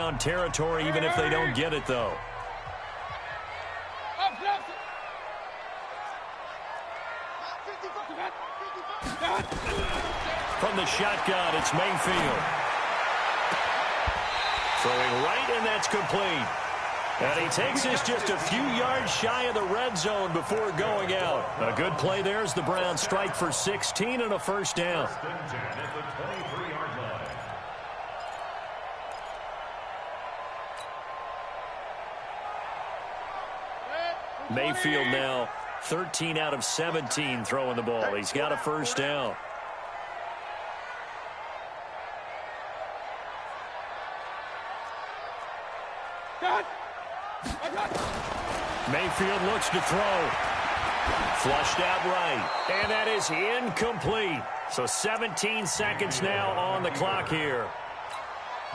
down territory even if they don't get it, though. From the shotgun, it's Mayfield. Throwing right, and that's complete. And he takes this just a few yards shy of the red zone before going out. A good play there as the Browns strike for 16 and a first down. Mayfield now 13 out of 17 throwing the ball. He's got a first down. Mayfield looks to throw. Flushed out right. And that is incomplete. So 17 seconds now on the clock here.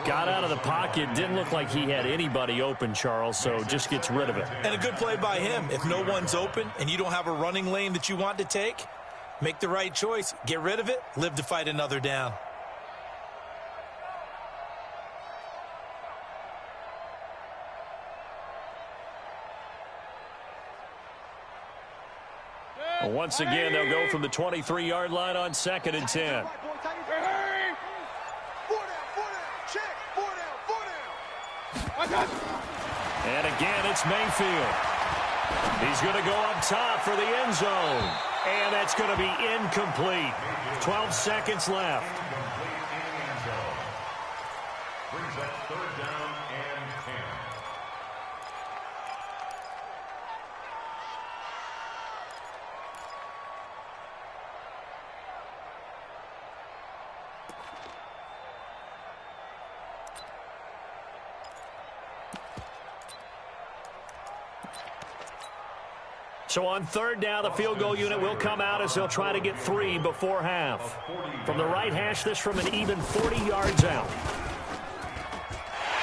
Got out of the pocket. Didn't look like he had anybody open, Charles, so just gets rid of it. And a good play by him. If no one's open and you don't have a running lane that you want to take, make the right choice. Get rid of it. Live to fight another down. Once again, they'll go from the 23-yard line on 2nd and 10. And again, it's Mayfield. He's going to go up top for the end zone. And that's going to be incomplete. 12 seconds left. Brings up 3rd down and 10. So on 3rd down, the field goal unit will come out as they'll try to get 3 before half. From the right hash, this from an even 40 yards out.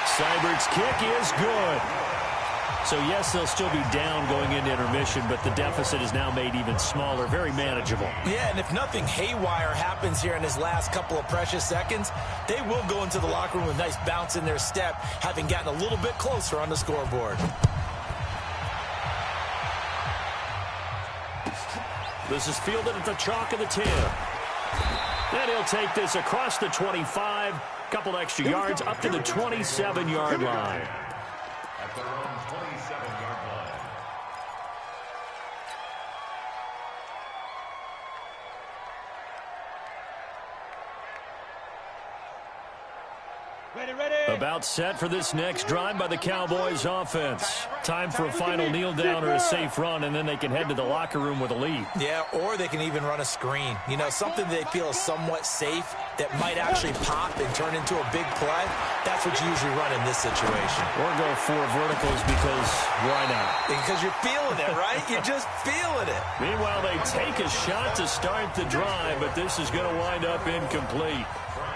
Seibert's kick is good. So, yes, they'll still be down going into intermission, but the deficit is now made even smaller, very manageable. Yeah, and if nothing haywire happens here in his last couple of precious seconds, they will go into the locker room with a nice bounce in their step, having gotten a little bit closer on the scoreboard. This is fielded at the chalk of the 10. Then he'll take this across the 25. Couple extra yards up to the 27-yard line. At their own 27-yard line. About set for this next drive by the Cowboys offense. Time for a final kneel down or a safe run, and then they can head to the locker room with a lead. Yeah, or they can even run a screen. You know, something they feel is somewhat safe that might actually pop and turn into a big play. That's what you usually run in this situation. Or go 4 verticals because why not? Because you're feeling it, right? You're just feeling it. Meanwhile, they take a shot to start the drive, but this is going to wind up incomplete.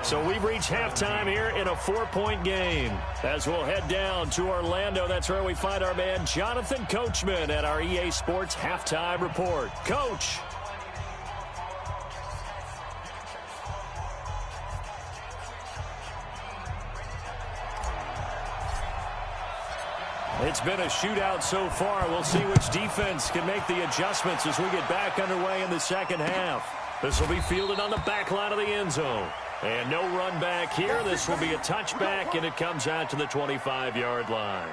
So we've reached halftime here in a 4-point game. As we'll head down to Orlando, that's where we find our man Jonathan Coachman at our EA Sports Halftime Report. Coach. It's been a shootout so far. We'll see which defense can make the adjustments as we get back underway in the second half. This will be fielded on the back line of the end zone. And no run back here. This will be a touchback, and it comes out to the 25-yard line.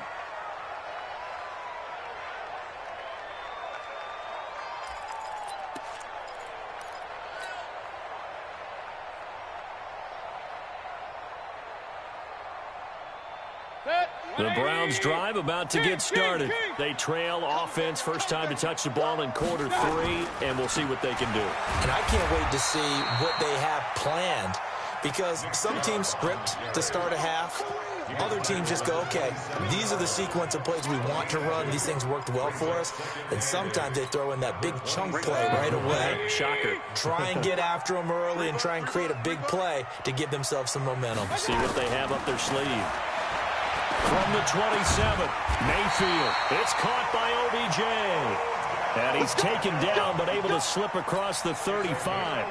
The Browns drive about to get started. They trail offense first time to touch the ball in quarter 3, and we'll see what they can do. And I can't wait to see what they have planned, because some teams script to start a half. Other teams just go, okay, these are the sequence of plays we want to run. These things worked well for us. And sometimes they throw in that big chunk play right away. Shocker. Try and get after them early and try and create a big play to give themselves some momentum. See what they have up their sleeve. From the 27, Mayfield. It's caught by OBJ. And he's taken down but able to slip across the 35.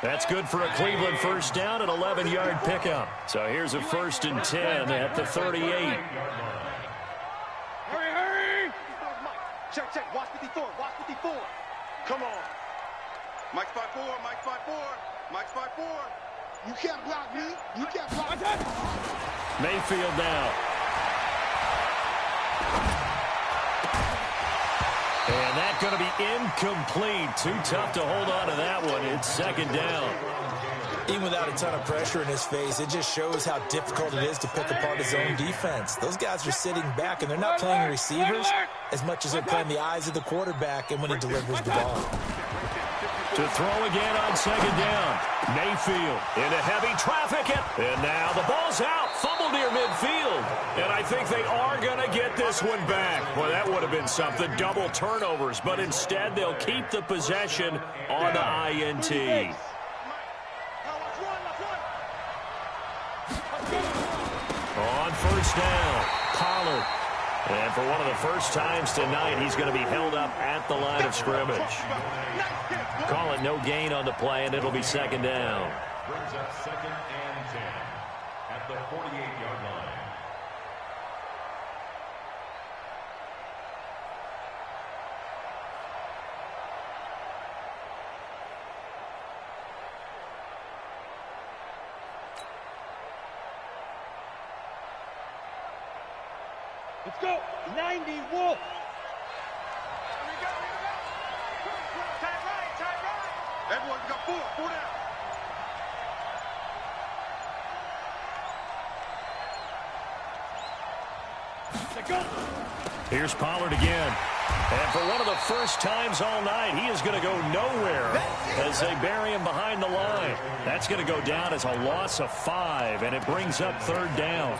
That's good for a Cleveland first down, an 11-yard pickup. So here's a 1st and 10 at the 38. Hurry! Check. Watch 54. Come on. Mike's 5-4. Mike's 5-4. You can't block me. You can't block me. Mayfield now. And that's going to be incomplete. Too tough to hold on to that one. It's 2nd down. Even without a ton of pressure in his face, it just shows how difficult it is to pick apart his own defense. Those guys are sitting back, and they're not playing receivers as much as they're playing the eyes of the quarterback and when he delivers the ball. To throw again on 2nd down. Mayfield into heavy traffic. And now the ball's out. Fumble near midfield. And I think they are going to get this one back. Well, that would have been something. Double turnovers. But instead, they'll keep the possession on the INT. On 1st down, Pollard. And for one of the first times tonight, he's going to be held up at the line of scrimmage. Call it no gain on the play, and it'll be 2nd down. Brings up 2nd and 10 at the 48-yard line. Let's go. 90 Wolf. Everyone got 4 down. Here's Pollard again. And for one of the first times all night, he is going to go nowhere as they bury him behind the line. That's going to go down as a loss of 5, and it brings up 3rd down.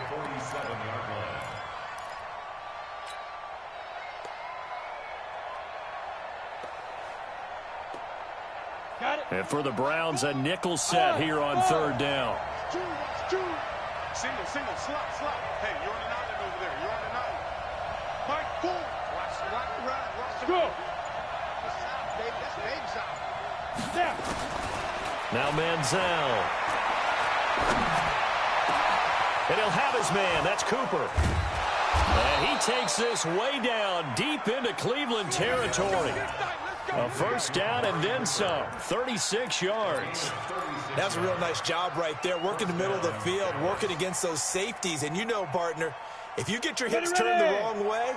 And for the Browns, a nickel set here on 3rd down. Single, slot. Hey, you're on an island over there. You're on an island. Mike, boom. Watch the run. Go. That's out, baby. That's baby's out. Step. Now Manziel. And he'll have his man. That's Cooper. And he takes this way down, deep into Cleveland territory. A 1st down and then some. 36 yards. That's a real nice job right there. Working the middle of the field, working against those safeties. And you know, partner, if you get your hips turned the wrong way,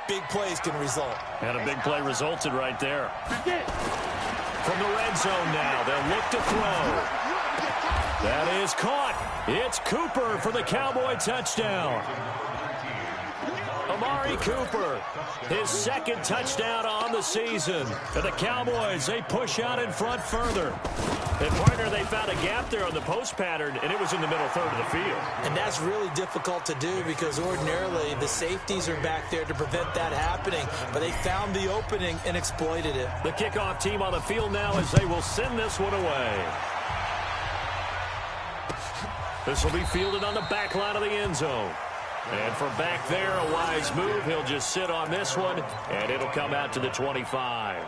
big plays can result. And a big play resulted right there. From the red zone now, they'll look to throw. That is caught. It's Cooper for the Cowboy touchdown. Amari Cooper, his 2nd touchdown on the season. And the Cowboys, they push out in front further. And, partner, they found a gap there on the post pattern, and it was in the middle 3rd of the field. And that's really difficult to do because ordinarily the safeties are back there to prevent that happening. But they found the opening and exploited it. The kickoff team on the field now as they will send this one away. This will be fielded on the back line of the end zone. And from back there, a wise move. He'll just sit on this one, and it'll come out to the 25.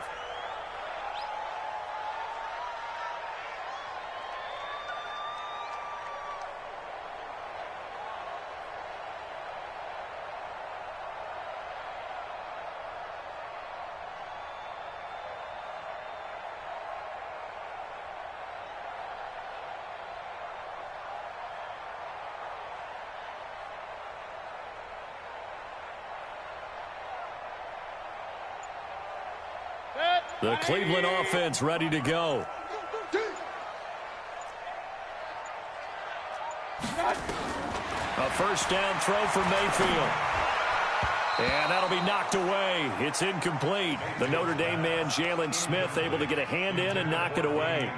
The Cleveland offense ready to go. A 1st down throw for Mayfield. And that'll be knocked away. It's incomplete. The Notre Dame man, Jalen Smith, able to get a hand in and knock it away.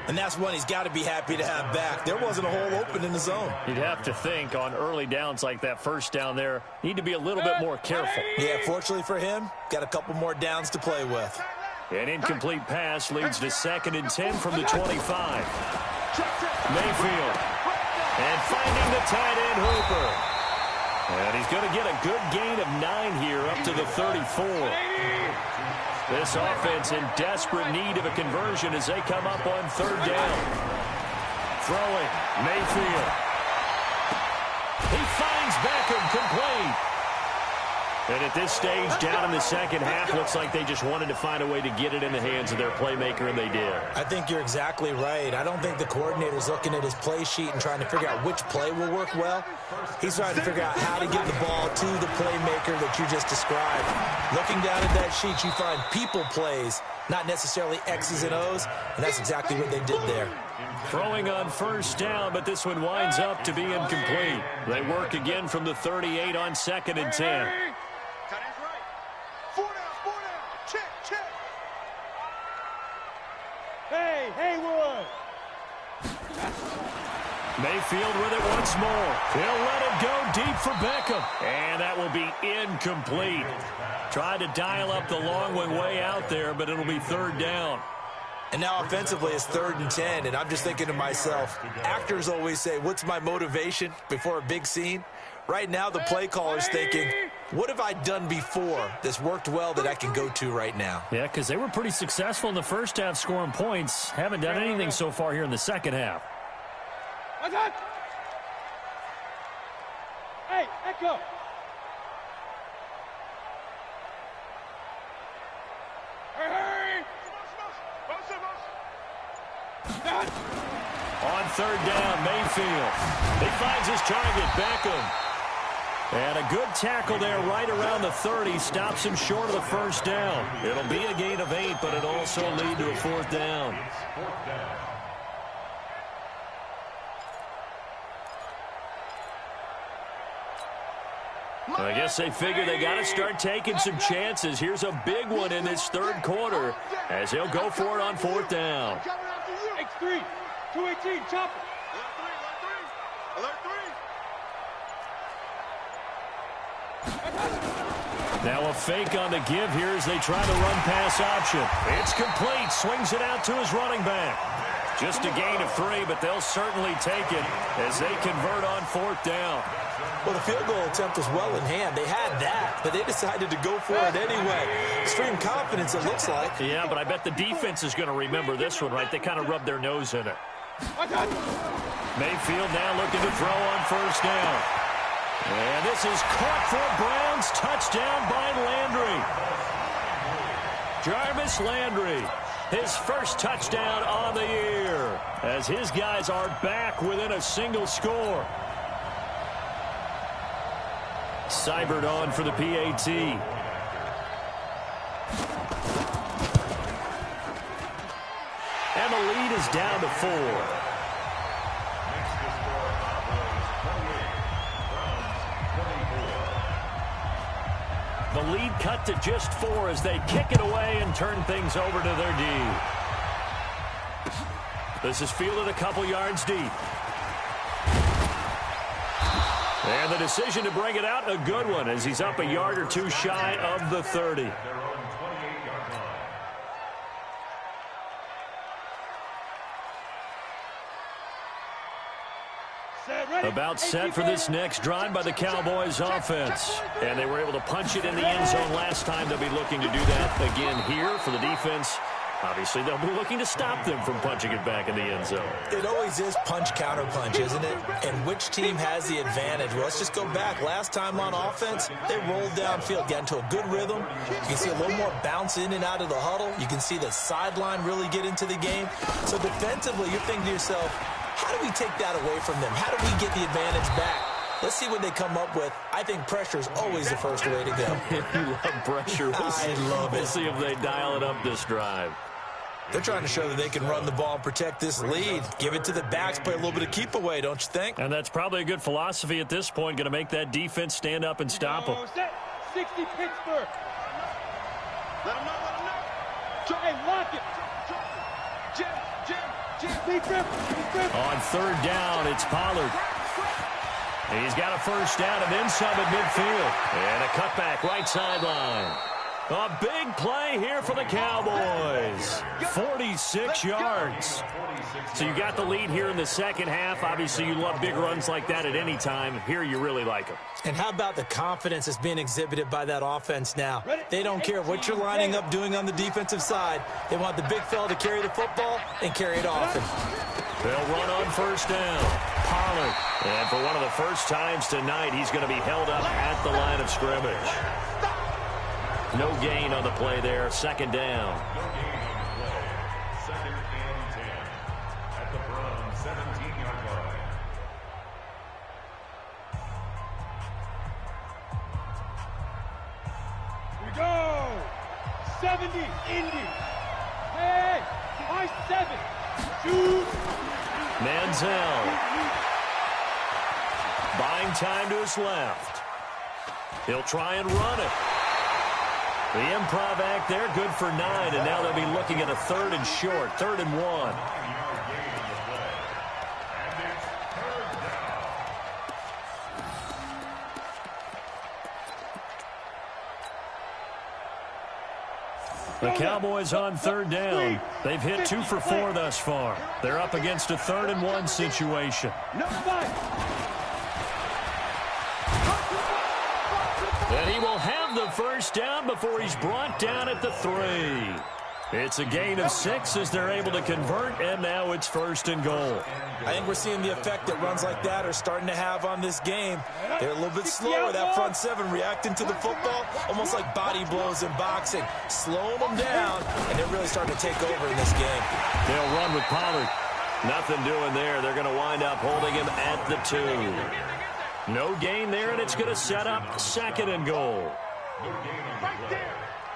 And that's one he's got to be happy to have back. There wasn't a hole open in the zone. You'd have to think on early downs like that 1st down there, need to be a little bit more careful. Yeah, fortunately for him, got a couple more downs to play with. An incomplete pass leads to 2nd and 10 from the 25. Mayfield. And finding the tight end, Hooper. And he's going to get a good gain of 9 here up to the 34. This offense in desperate need of a conversion as they come up on third down. Throwing, Mayfield. He finds Beckham, complete. And at this stage, down in the second half, looks like they just wanted to find a way to get it in the hands of their playmaker, and they did. I think you're exactly right. I don't think the coordinator's looking at his play sheet and trying to figure out which play will work well. He's trying to figure out how to get the ball to the playmaker that you just described. Looking down at that sheet, you find people plays, not necessarily X's and O's, and that's exactly what they did there. Throwing on first down, but this one winds up to be incomplete. They work again from the 38 on 2nd and 10. Hey, Haywood! Mayfield with it once more. He'll let it go deep for Beckham. And that will be incomplete. Tried to dial up the long way out there, but it'll be third down. And now offensively it's 3rd and 10, and I'm just thinking to myself, actors always say, what's my motivation before a big scene? Right now the play caller's thinking, what have I done before that's worked well that I can go to right now? Yeah, because they were pretty successful in the first half scoring points. Haven't done anything so far here in the second half. Hey, Echo! Hey! On third down, Mayfield. He finds his target, Beckham. And a good tackle there right around the 30. Stops him short of the first down. It'll be a gain of 8, but it'll also lead to a 4th down. I guess they figure they got to start taking some chances. Here's a big one in this third quarter as they'll go for it on 4th down. X3, 218, chopper. Alert 3. Now a fake on the give here as they try the run pass option. It's complete. Swings it out to his running back. Just a gain of 3, but they'll certainly take it as they convert on 4th down. Well, the field goal attempt was well in hand. They had that, but they decided to go for it anyway. Extreme confidence, it looks like. Yeah, but I bet the defense is going to remember this one, right? They kind of rubbed their nose in it. Mayfield now looking to throw on first down. And this is caught for Browns. Touchdown by Landry. Jarvis Landry, his first touchdown on the year, as his guys are back within a single score. Seibert on for the PAT. And the lead is down to 4. The lead cut to just 4 as they kick it away and turn things over to their D. This is fielded a couple yards deep. And the decision to bring it out, a good one, as he's up a yard or 2 shy of the 30. About set for this next drive by the Cowboys offense. And they were able to punch it in the end zone last time. They'll be looking to do that again here for the defense. Obviously, they'll be looking to stop them from punching it back in the end zone. It always is punch-counter-punch, isn't it? And which team has the advantage? Well, let's just go back. Last time on offense, they rolled downfield, got into a good rhythm. You can see a little more bounce in and out of the huddle. You can see the sideline really get into the game. So defensively, you're thinking to yourself, how do we take that away from them? How do we get the advantage back? Let's see what they come up with. I think pressure is always the first way to go. You love pressure. I love it. We'll see if they dial it up this drive. They're trying to show that they can run the ball and protect this lead. Give it to the backs, play a little bit of keep away, don't you think? And that's probably a good philosophy at this point, going to make that defense stand up and stop them. 60 Pittsburgh. Let him know. Hey, lock it. Jim. On third down, it's Pollard. He's got a first down and then some at midfield. And a cutback right sideline. A big play here for the Cowboys. 46 yards. So you got the lead here in the second half. Obviously, you love big runs like that at any time. Here, you really like them. And how about the confidence that's being exhibited by that offense now? They don't care what you're lining up doing on the defensive side. They want the big fella to carry the football and carry it often. They'll run on first down. Pollard. And for one of the first times tonight, he's going to be held up at the line of scrimmage. No gain on the play there. Second down. No gain on the play. Second and 10 at the Browns 17-yard line. We go. 70, Indy. Hey, my 7. Shoot. Manziel. Buying time to his left. He'll try and run it. The improv act there, good for 9, and now they'll be looking at a 3rd and short, 3rd and 1. 9-yard gain on the play. And it's third down. The Cowboys on 3rd down. They've hit 2 for 4 thus far. They're up against a 3rd and 1 situation. And he will have the first down before he's brought down at the 3. It's a gain of 6 as they're able to convert, and now it's 1st and goal. I think we're seeing the effect that runs like that are starting to have on this game. They're a little bit slower, that front 7, reacting to the football, almost like body blows in boxing, slowing them down, and they're really starting to take over in this game. They'll run with Pollard. Nothing doing there. They're going to wind up holding him at the 2. No gain there, and it's going to set up 2nd and goal. No gain on the play.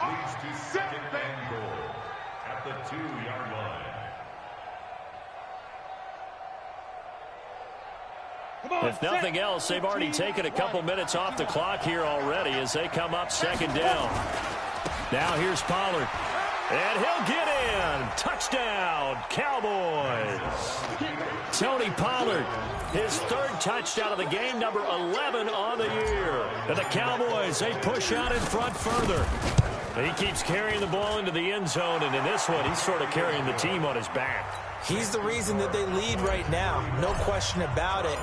Leads to second and goal at the 2-yard line. If nothing else, they've already taken a couple minutes off the clock here already as they come up 2nd down. Now here's Pollard. And he'll get in. Touchdown, Cowboys. Tony Pollard, his 3rd touchdown of the game, number 11 on the year. And the Cowboys, they push out in front further. He keeps carrying the ball into the end zone, and in this one, he's sort of carrying the team on his back. He's the reason that they lead right now, no question about it.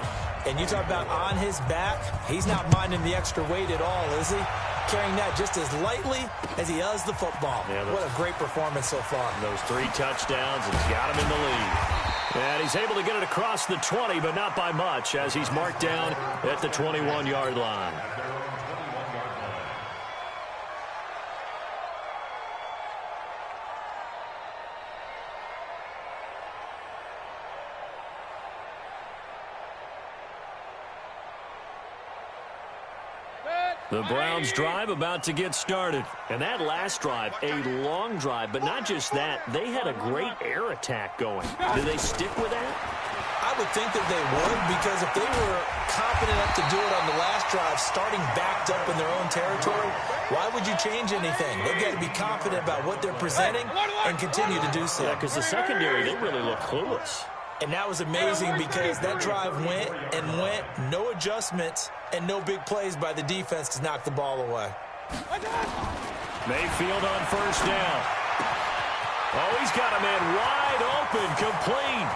And you talk about on his back, he's not minding the extra weight at all, is he? Carrying that just as lightly as he does the football. Yeah, what a great performance so far. Those 3 touchdowns, and he's got him in the lead. And he's able to get it across the 20, but not by much, as he's marked down at the 21-yard line. The Browns drive about to get started. And that last drive, a long drive, but not just that. They had a great air attack going. Do they stick with that? I would think that they would, because if they were confident enough to do it on the last drive, starting backed up in their own territory, why would you change anything? They've got to be confident about what they're presenting and continue to do so. Yeah, because the secondary, they really look clueless. And that was amazing because that drive went and went, no adjustments, and no big plays by the defense to knock the ball away. Mayfield on first down. Oh, he's got a man wide open, complete.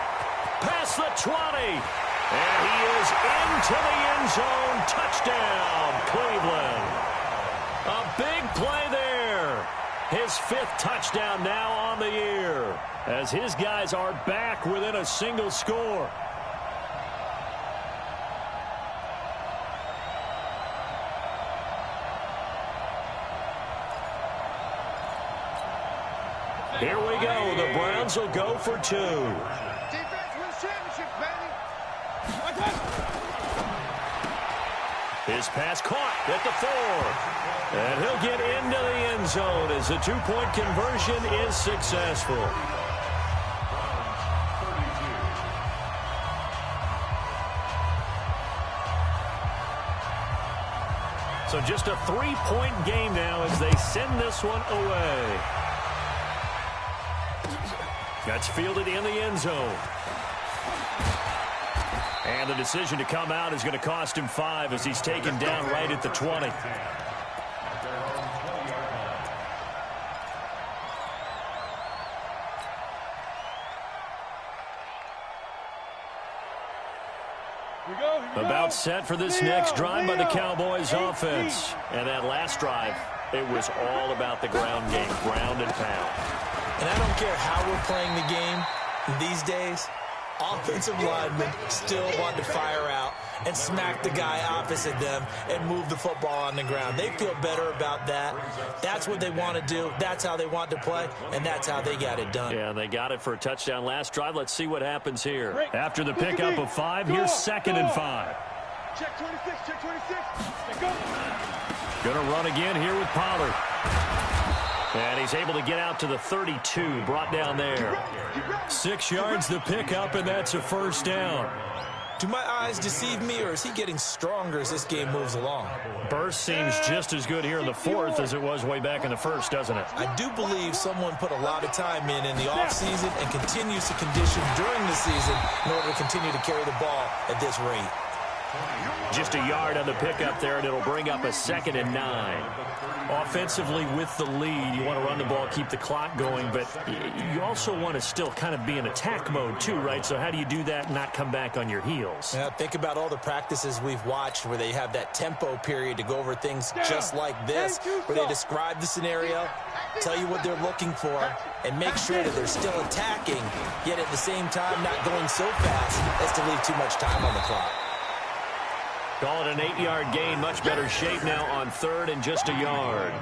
Past the 20. And he is into the end zone. Touchdown, Cleveland. A big play there. His 5th touchdown now on the year, as his guys are back within a single score. Here we go. The Browns will go for 2. Defense wins championships, baby. His pass caught at the 4. And he'll get into the end zone as the 2-point conversion is successful. So just a 3-point game now as they send this one away. That's fielded in the end zone. And the decision to come out is going to cost him 5 as he's taken down right at the 20. About set for this next drive by the Cowboys offense. And that last drive, it was all about the ground game, ground and pound. And I don't care how we're playing the game these days, offensive linemen still want to fire out and smack the guy opposite them and move the football on the ground. They feel better about that. That's what they want to do. That's how they want to play, and that's how they got it done. Yeah, they got it for a touchdown last drive. Let's see what happens here. After the pickup of 5, here's 2nd and 5. Check 26, check 26. Go. Gonna run again here with Pollard. And he's able to get out to the 32, brought down there. 6 yards the pickup, and that's a first down. Do my eyes deceive me, or is he getting stronger as this game moves along? Burst seems just as good here in the 4th as it was way back in the 1st, doesn't it? I do believe someone put a lot of time in the offseason and continues to condition during the season in order to continue to carry the ball at this rate. Just a yard on the pickup there, and it'll bring up a 2nd and 9. Offensively with the lead, you want to run the ball, keep the clock going, but you also want to still kind of be in attack mode too, right? So how do you do that and not come back on your heels? Yeah, think about all the practices we've watched where they have that tempo period to go over things just like this, where they describe the scenario, tell you what they're looking for, and make sure that they're still attacking, yet at the same time not going so fast as to leave too much time on the clock. Call it an 8-yard gain, much better shape now on 3rd and just a yard.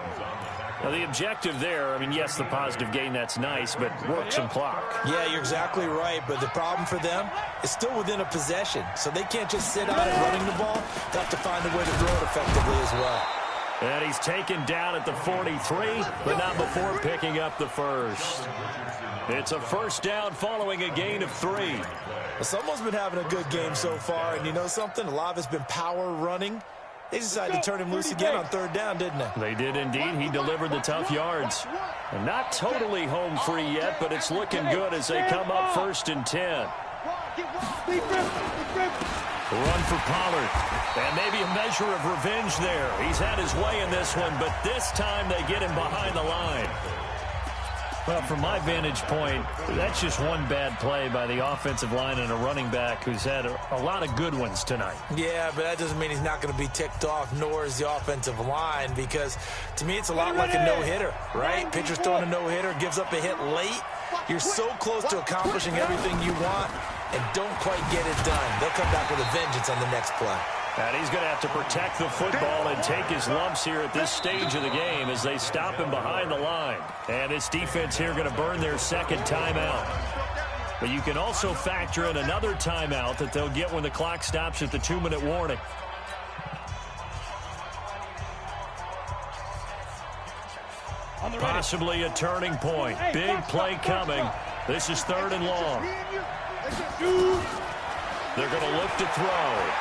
Now the objective there, I mean, yes, the positive gain, that's nice, but work some clock. Yeah, you're exactly right, but the problem for them is still within a possession, so they can't just sit on it running the ball. They have to find a way to throw it effectively as well. And he's taken down at the 43, but not before picking up the first. It's a first down following a gain of 3. Well, someone's been having a good game so far, and you know something? A lot of it's been power running. They decided to turn him loose again on 3rd down, didn't they? They did indeed. He delivered the tough yards. And not totally home free yet, but it's looking good as they come up 1st and 10. Run for Pollard. And maybe a measure of revenge there. He's had his way in this one, but this time they get him behind the line. Well, from my vantage point, that's just one bad play by the offensive line and a running back who's had a lot of good ones tonight. Yeah, but that doesn't mean he's not going to be ticked off, nor is the offensive line, because to me it's a lot like a no-hitter, right? Pitcher's throwing a no-hitter, gives up a hit late. You're so close to accomplishing everything you want and don't quite get it done. They'll come back with a vengeance on the next play. And he's going to have to protect the football and take his lumps here at this stage of the game as they stop him behind the line. And this defense here going to burn their 2nd timeout. But you can also factor in another timeout that they'll get when the clock stops at the 2-minute warning. Possibly a turning point. Big play coming. This is 3rd and long. They're going to look to throw.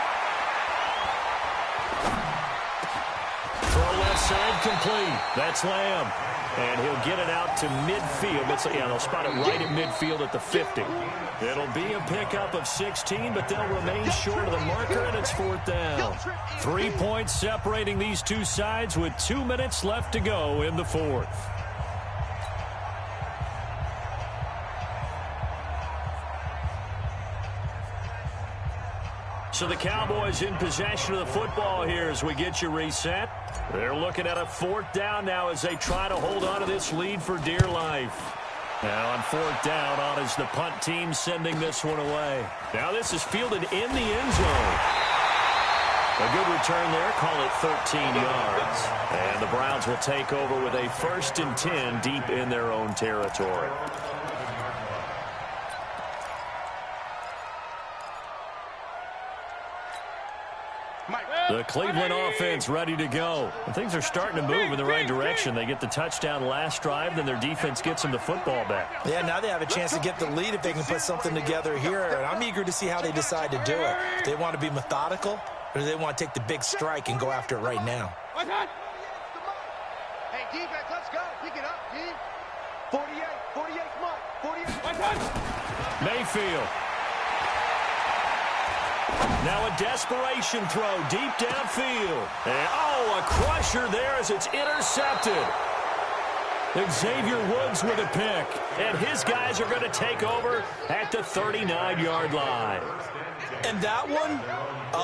Throw left side complete. That's Lamb. And he'll get it out to midfield. But yeah, they'll spot it right at midfield at the 50. It'll be a pickup of 16, but they'll remain short of the marker, and it's 4th down. 3 points separating these two sides with 2 minutes left to go in the 4th. So the Cowboys in possession of the football here as we get you reset. They're looking at a 4th down now as they try to hold on to this lead for dear life. Now on 4th down, on is the punt team sending this one away. Now this is fielded in the end zone. A good return there, call it 13 yards. And the Browns will take over with a 1st and 10 deep in their own territory. The Cleveland offense ready to go. And things are starting to move in the right direction. They get the touchdown last drive, then their defense gets them the football back. Yeah, now they have a chance to get the lead if they can put something together here. And I'm eager to see how they decide to do it. Do they want to be methodical, or do they want to take the big strike and go after it right now? Hey, defense, let's go. Pick it up, team. 48, come on. 48. Mayfield. Now a desperation throw deep downfield. And, oh, a crusher there as it's intercepted. And Xavier Woods with a pick. And his guys are going to take over at the 39-yard line. And that one,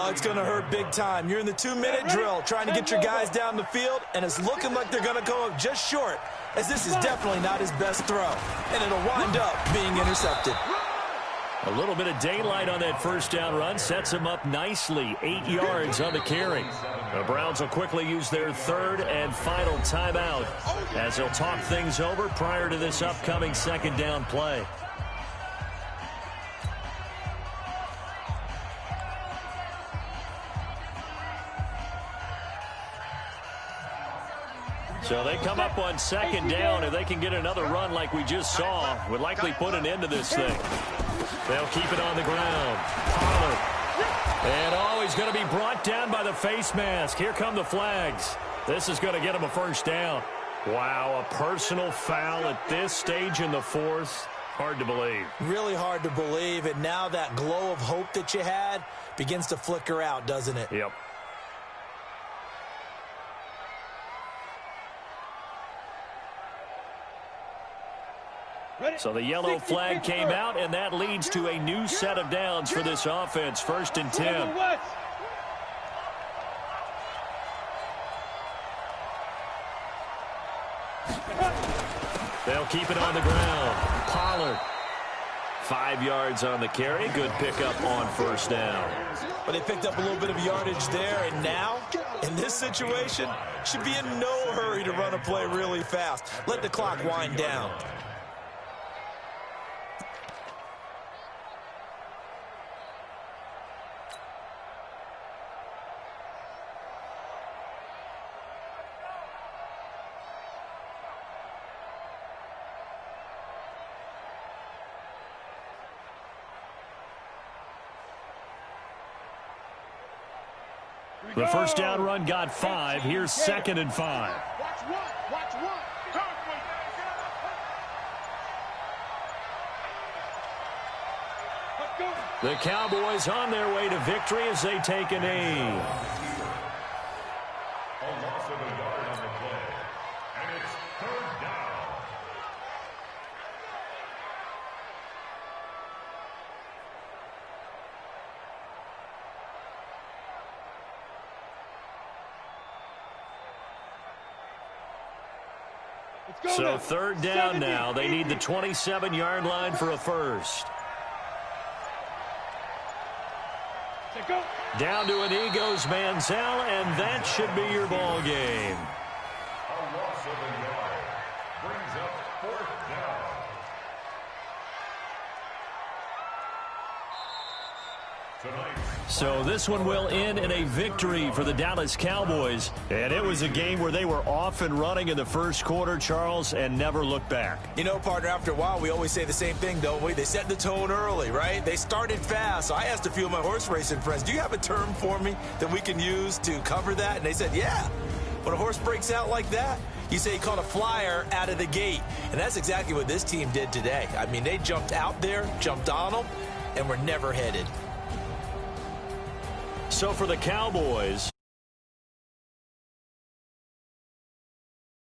it's going to hurt big time. You're in the 2-minute drill trying to get your guys down the field, and it's looking like they're going to go up just short, as this is definitely not his best throw. And it'll wind up being intercepted. A little bit of daylight on that first down run sets him up nicely. 8 yards on the carry. The Browns will quickly use their third and final timeout as they'll talk things over prior to this upcoming second down play. So they come up on second down. If they can get another run like we just saw, would likely put an end to this thing. They'll keep it on the ground. Pollard. And he's going to be brought down by the face mask. Here come the flags. This is going to get him a first down. Wow, a personal foul at this stage in the fourth. Hard to believe. Really hard to believe. And now that glow of hope that you had begins to flicker out, doesn't it? Yep. So the yellow flag came out, and that leads to a new set of downs for this offense. 1st and 10. They'll keep it on the ground. Pollard. 5 yards on the carry. Good pickup on first down. But they picked up a little bit of yardage there, and now, in this situation, should be in no hurry to run a play really fast. Let the clock wind down. The first down run got 5. Here's 2nd and 5. Watch one. Watch one. Let's go. The Cowboys on their way to victory as they take a knee. A loss of a yard on the play. And it's 3rd down. So 3rd down now. They need the 27-yard line for a first. Down to an E goes Manziel, and that should be your ball game. A loss of a yard brings up 4th down. So this one will end in a victory for the Dallas Cowboys. And it was a game where they were off and running in the first quarter, Charles, and never looked back. You know, partner, after a while, we always say the same thing, don't we? They set the tone early, right? They started fast. So I asked a few of my horse racing friends, do you have a term for me that we can use to cover that? And they said, yeah. When a horse breaks out like that, you say he caught a flyer out of the gate. And that's exactly what this team did today. I mean, they jumped out there, jumped on them, and were never headed. So for the Cowboys,